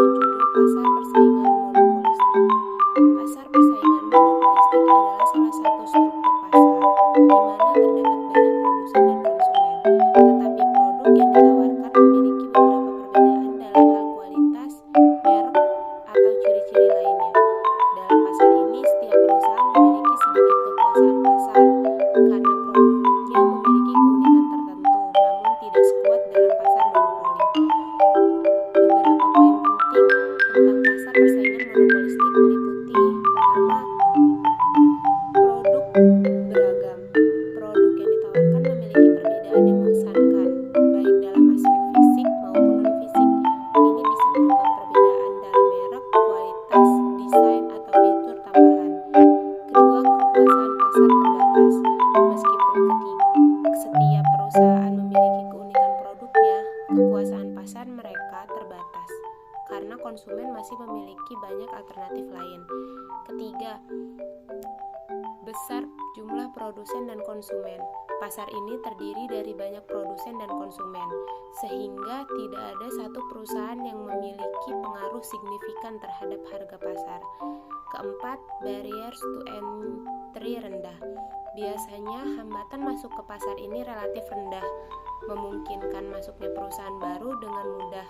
judul Pasar Persaingan Monopolistik. Pasar persaingan monopolistik adalah salah satu struktur pasar di mana terdapat banyak produsen dan konsumen, tetapi produk yang ditawarkan memiliki beberapa perbedaan dalam hal kualitas, merek, atau ciri-ciri lainnya. Dalam pasar ini, setiap perusahaan memiliki sedikit kekuasaan pasar karena produknya memiliki keunikan tertentu, namun tidak sekuat dalam pasar monopoli. Beberapa poin penting tentang pasar persaingan monopolistik meliputi: pertama, produk beragam. Produk yang ditawarkan memiliki perbedaan yang mengesankan, baik dalam aspek fisik maupun non-fisik. Ini bisa berupa perbedaan dalam merek, kualitas, desain, atau fitur tambahan. Kedua, kekuasaan pasar terbatas. Meskipun setiap perusahaan memiliki keunikan produknya, kekuasaan pasar mereka terbatas karena konsumen masih memiliki banyak alternatif lain. Ketiga, besar jumlah produsen dan konsumen. Pasar ini terdiri dari banyak produsen dan konsumen, sehingga tidak ada satu perusahaan yang memiliki pengaruh signifikan terhadap harga pasar. Keempat, barriers to entry rendah. Biasanya hambatan masuk ke pasar ini relatif rendah, memungkinkan masuknya perusahaan baru dengan mudah.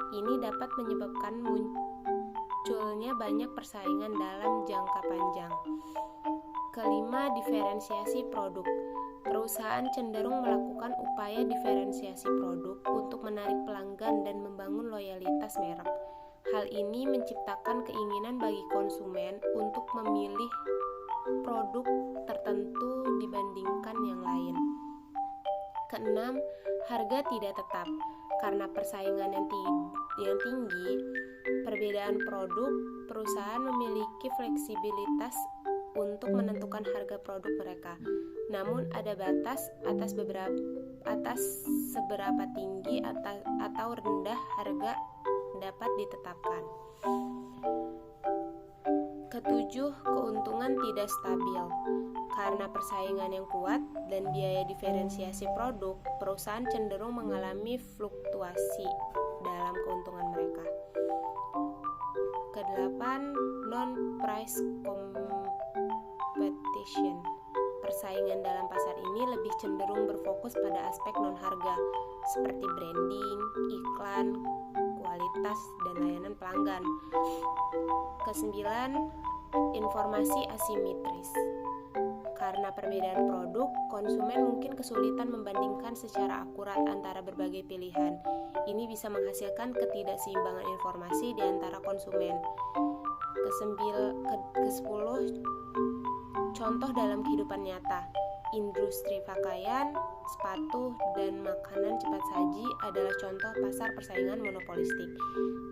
Ini dapat menyebabkan munculnya banyak persaingan dalam jangka panjang. Kelima, diferensiasi produk. Perusahaan cenderung melakukan upaya diferensiasi produk untuk menarik pelanggan dan membangun loyalitas merek. Hal ini menciptakan keinginan bagi konsumen untuk memilih produk tertentu dibandingkan yang lain. Keenam, harga tidak tetap. Karena persaingan yang tinggi, perbedaan produk, perusahaan memiliki fleksibilitas untuk menentukan harga produk mereka. Namun ada batas atas seberapa tinggi atau rendah harga dapat ditetapkan. Ketujuh, keuntungan tidak stabil. Karena persaingan yang kuat dan biaya diferensiasi produk, perusahaan cenderung mengalami fluktuasi dalam keuntungan mereka. Kedelapan, non-price competition. Persaingan dalam pasar ini lebih cenderung berfokus pada aspek non-harga, seperti branding, iklan, kualitas, dan layanan pelanggan. Kesembilan, informasi asimetris. Karena perbedaan produk, konsumen mungkin kesulitan membandingkan secara akurat antara berbagai pilihan. Ini bisa menghasilkan ketidakseimbangan informasi di antara konsumen. Kesepuluh, contoh dalam kehidupan nyata. Industri pakaian, sepatu, dan makanan cepat saji adalah contoh pasar persaingan monopolistik,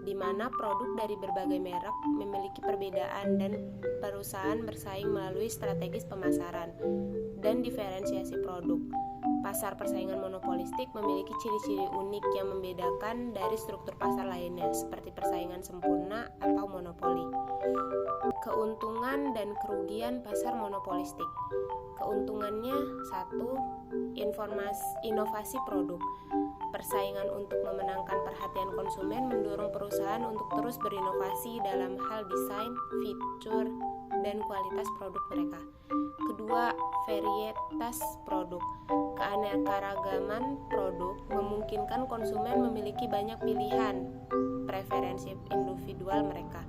di mana produk dari berbagai merek memiliki perbedaan dan perusahaan bersaing melalui strategis pemasaran dan diferensiasi produk. Pasar persaingan monopolistik memiliki ciri-ciri unik yang membedakan dari struktur pasar lainnya, seperti persaingan sempurna atau monopoli. Keuntungan dan kerugian pasar monopolistik. Keuntungannya: 1. Inovasi produk. Persaingan untuk memenangkan perhatian konsumen mendorong perusahaan untuk terus berinovasi dalam hal desain, fitur, dan kualitas produk mereka. Kedua, varietas produk. Keanekaragaman produk memungkinkan konsumen memiliki banyak pilihan preferensi individual mereka.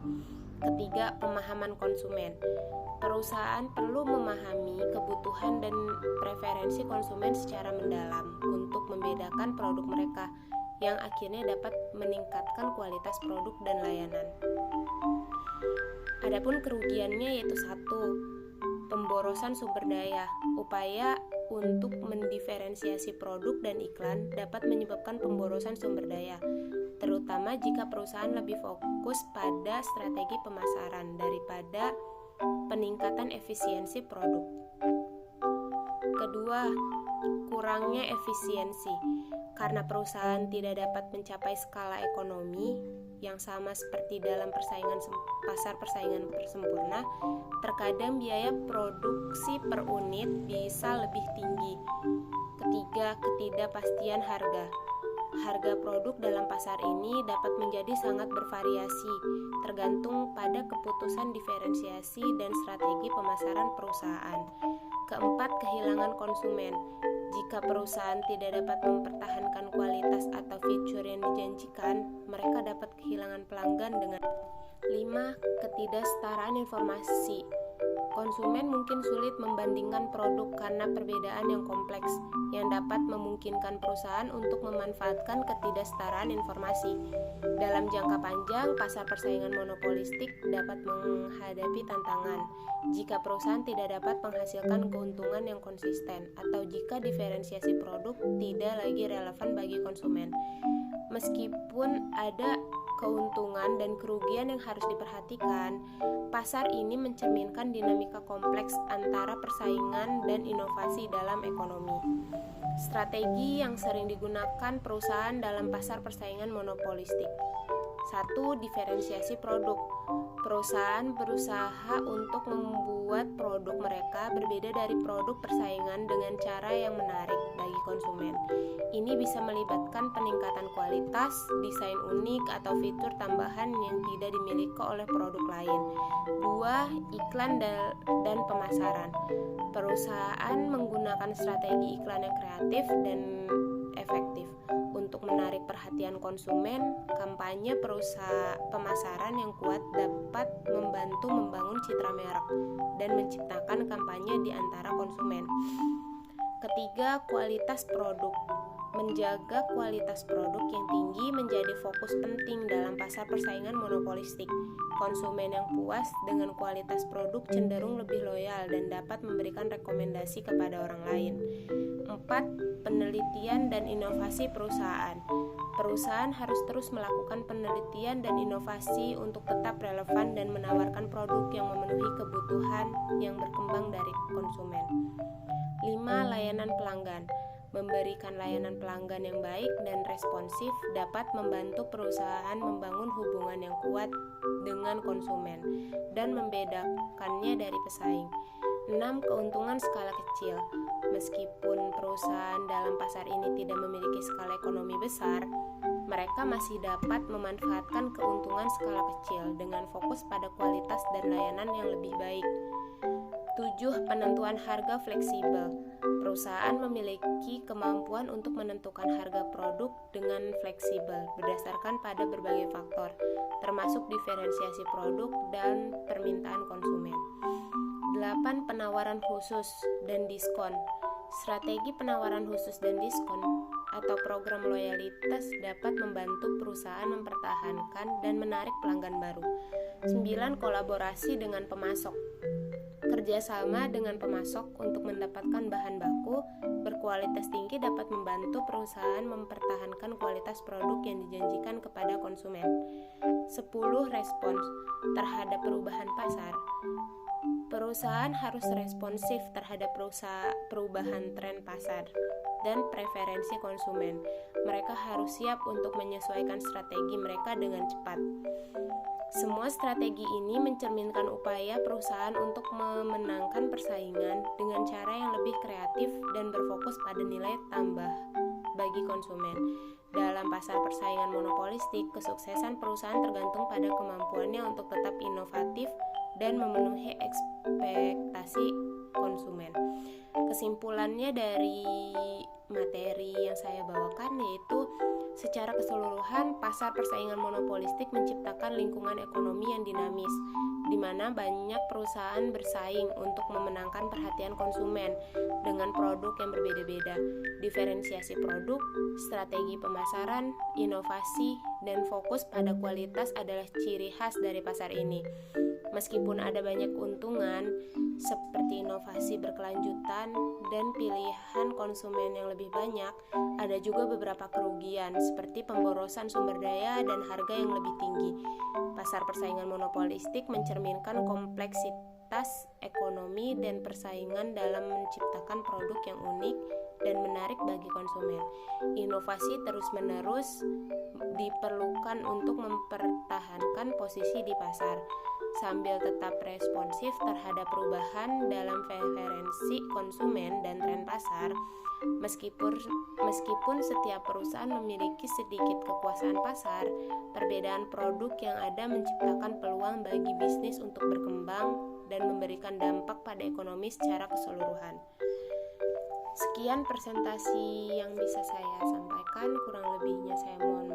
Ketiga, pemahaman konsumen. Perusahaan perlu memahami kebutuhan dan preferensi konsumen secara mendalam untuk membedakan produk mereka, yang akhirnya dapat meningkatkan kualitas produk dan layanan. Adapun kerugiannya yaitu 1. Pemborosan sumber daya. Upaya untuk mendiferensiasi produk dan iklan dapat menyebabkan pemborosan sumber daya, terutama jika perusahaan lebih fokus pada strategi pemasaran daripada peningkatan efisiensi produk. Kedua, kurangnya efisiensi. Karena perusahaan tidak dapat mencapai skala ekonomi yang sama seperti dalam pasar persaingan sempurna, terkadang biaya produksi per unit bisa lebih tinggi. Ketiga, ketidakpastian harga. harga produk dalam pasar ini dapat menjadi sangat bervariasi, tergantung pada keputusan diferensiasi dan strategi pemasaran perusahaan. Keempat, kehilangan konsumen. Jika perusahaan tidak dapat mempertahankan kualitas atau fitur yang dijanjikan, mereka dapat kehilangan pelanggan dengan 5. Ketidaksetaraan informasi. Konsumen mungkin sulit membandingkan produk karena perbedaan yang kompleks yang dapat memungkinkan perusahaan untuk memanfaatkan ketidaksetaraan informasi. Dalam jangka panjang, pasar persaingan monopolistik dapat menghadapi tantangan jika perusahaan tidak dapat menghasilkan keuntungan yang konsisten atau jika diferensiasi produk tidak lagi relevan bagi konsumen. Meskipun ada keuntungan dan kerugian yang harus diperhatikan, pasar ini mencerminkan dinamika kompleks antara persaingan dan inovasi dalam ekonomi. Strategi yang sering digunakan perusahaan dalam pasar persaingan monopolistik. 1. Diferensiasi produk. Perusahaan berusaha untuk membuat produk mereka berbeda dari produk persaingan dengan cara yang menarik bagi konsumen. Ini bisa melibatkan peningkatan kualitas, desain unik, atau fitur tambahan yang tidak dimiliki oleh produk lain. 2. Iklan dan pemasaran. Perusahaan menggunakan strategi iklan yang kreatif dan efektif untuk menarik perhatian konsumen. Kampanye pemasaran yang kuat dapat membantu membangun citra merek dan menciptakan kampanye di antara konsumen. Ketiga, kualitas produk. Menjaga kualitas produk yang tinggi menjadi fokus penting dalam pasar persaingan monopolistik. Konsumen yang puas dengan kualitas produk cenderung lebih loyal dan dapat memberikan rekomendasi kepada orang lain. 4. Penelitian dan inovasi perusahaan. Perusahaan harus terus melakukan penelitian dan inovasi untuk tetap relevan dan menawarkan produk yang memenuhi kebutuhan yang berkembang dari konsumen. 5. Layanan pelanggan. Memberikan layanan pelanggan yang baik dan responsif dapat membantu perusahaan membangun hubungan yang kuat dengan konsumen dan membedakannya dari pesaing. 6. Keuntungan skala kecil. Meskipun perusahaan dalam pasar ini tidak memiliki skala ekonomi besar, mereka masih dapat memanfaatkan keuntungan skala kecil dengan fokus pada kualitas dan layanan yang lebih baik. 7. Penentuan harga fleksibel. Perusahaan memiliki kemampuan untuk menentukan harga produk dengan fleksibel berdasarkan pada berbagai faktor, termasuk diferensiasi produk dan permintaan konsumen. 8. Penawaran khusus dan diskon. Strategi penawaran khusus dan diskon atau program loyalitas dapat membantu perusahaan mempertahankan dan menarik pelanggan baru. 9. Kolaborasi dengan pemasok. Kerjasama dengan pemasok untuk mendapatkan bahan baku berkualitas tinggi dapat membantu perusahaan mempertahankan kualitas produk yang dijanjikan kepada konsumen. 10. Respons terhadap perubahan pasar. Perusahaan harus responsif terhadap perubahan tren pasar dan preferensi konsumen. Mereka harus siap untuk menyesuaikan strategi mereka dengan cepat. Semua strategi ini mencerminkan upaya perusahaan untuk memenangkan persaingan dengan cara yang lebih kreatif dan berfokus pada nilai tambah bagi konsumen. Dalam pasar persaingan monopolistik, kesuksesan perusahaan tergantung pada kemampuannya untuk tetap inovatif dan memenuhi ekspektasi konsumen. Kesimpulannya dari materi yang saya bawakan yaitu secara keseluruhan, pasar persaingan monopolistik menciptakan lingkungan ekonomi yang dinamis, di mana banyak perusahaan bersaing untuk memenangkan perhatian konsumen dengan produk yang berbeda-beda. Diferensiasi produk, strategi pemasaran, inovasi, dan fokus pada kualitas adalah ciri khas dari pasar ini. Meskipun ada banyak keuntungan, seperti inovasi berkelanjutan dan pilihan konsumen yang lebih banyak, ada juga beberapa kerugian seperti pemborosan sumber daya dan harga yang lebih tinggi. Pasar persaingan monopolistik mencerminkan kompleksitas ekonomi dan persaingan dalam menciptakan produk yang unik dan menarik bagi konsumen. Inovasi terus-menerus diperlukan untuk mempertahankan posisi di pasar. sambil tetap responsif terhadap perubahan dalam preferensi konsumen dan tren pasar. Meskipun setiap perusahaan memiliki sedikit kekuasaan pasar, perbedaan produk yang ada menciptakan peluang bagi bisnis untuk berkembang dan memberikan dampak pada ekonomi secara keseluruhan. Sekian presentasi yang bisa saya sampaikan, kurang lebihnya saya mohon